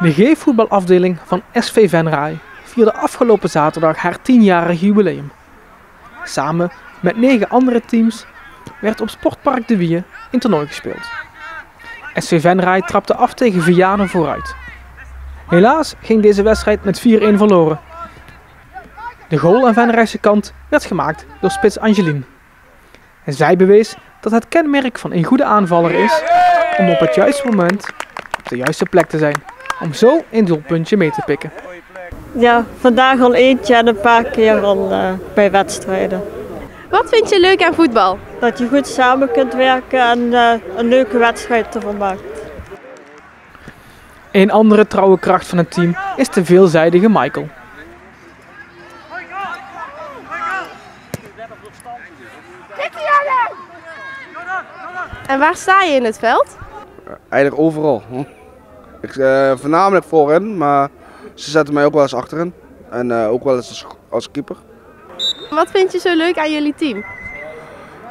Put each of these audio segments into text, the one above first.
De G-voetbalafdeling van SV Venray vierde afgelopen zaterdag haar 10-jarig jubileum. Samen met 9 andere teams werd op Sportpark De Wier een toernooi gespeeld. SV Venray trapte af tegen Vianen vooruit. Helaas ging deze wedstrijd met 4-1 verloren. De goal aan Venrayse kant werd gemaakt door spits Angelien. En zij bewees dat het kenmerk van een goede aanvaller is om op het juiste moment op de juiste plek te zijn. Om zo een doelpuntje mee te pikken. Ja, vandaag al eentje en een paar keer al bij wedstrijden. Wat vind je leuk aan voetbal? Dat je goed samen kunt werken en een leuke wedstrijd ervan maakt. Een andere trouwe kracht van het team is de veelzijdige Michael. En waar sta je in het veld? Eigenlijk overal. Voornamelijk voorin, maar ze zetten mij ook wel eens achterin. En ook wel eens als keeper. Wat vind je zo leuk aan jullie team?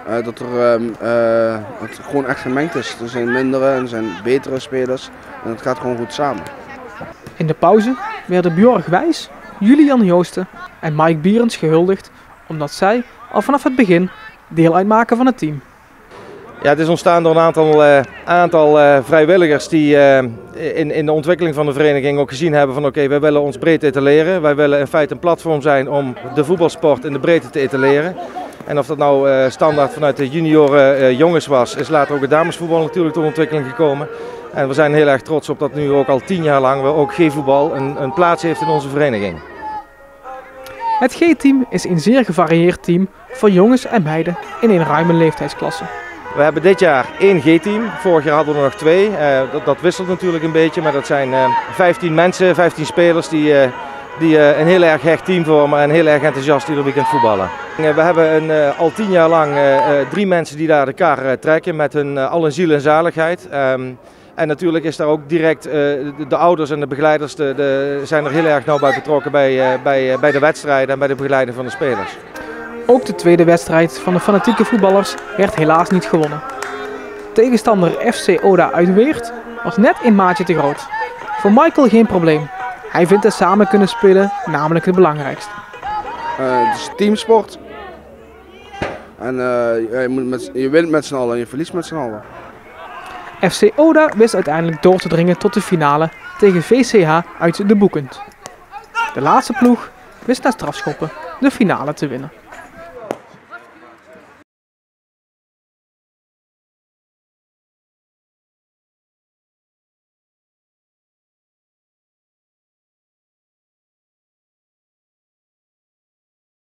Dat het gewoon echt gemengd is. Er zijn mindere en er zijn betere spelers. En het gaat gewoon goed samen. In de pauze werden Björg Wijs, Julian Joosten en Mike Bierens gehuldigd omdat zij al vanaf het begin deel uitmaken van het team. Ja, het is ontstaan door een aantal vrijwilligers die in de ontwikkeling van de vereniging ook gezien hebben van oké, wij willen ons breed etaleren. Wij willen in feite een platform zijn om de voetbalsport in de breedte te etaleren. En of dat nou standaard vanuit de junioren jongens was, is later ook het damesvoetbal natuurlijk tot ontwikkeling gekomen. En we zijn heel erg trots op dat nu ook al 10 jaar lang ook G-voetbal een plaats heeft in onze vereniging. Het G-team is een zeer gevarieerd team voor jongens en meiden in een ruime leeftijdsklasse. We hebben dit jaar 1 G-team, vorig jaar hadden we er nog 2. Dat wisselt natuurlijk een beetje, maar dat zijn 15 mensen, 15 spelers die een heel erg hecht team vormen en heel erg enthousiast ieder weekend voetballen. We hebben al 10 jaar lang 3 mensen die daar de kar trekken met al hun ziel en zaligheid. En natuurlijk is daar ook direct de ouders en de begeleiders zijn er heel erg nauw bij betrokken bij de wedstrijden en bij de begeleiding van de spelers. Ook de tweede wedstrijd van de fanatieke voetballers werd helaas niet gewonnen. Tegenstander FC Oda uit Weert was net een maatje te groot. Voor Michael geen probleem. Hij vindt het samen kunnen spelen namelijk het belangrijkste. Het is teamsport. En je wint met z'n allen en je verliest met z'n allen. FC Oda wist uiteindelijk door te dringen tot de finale tegen VCH uit de Boekend. De laatste ploeg wist na strafschoppen de finale te winnen.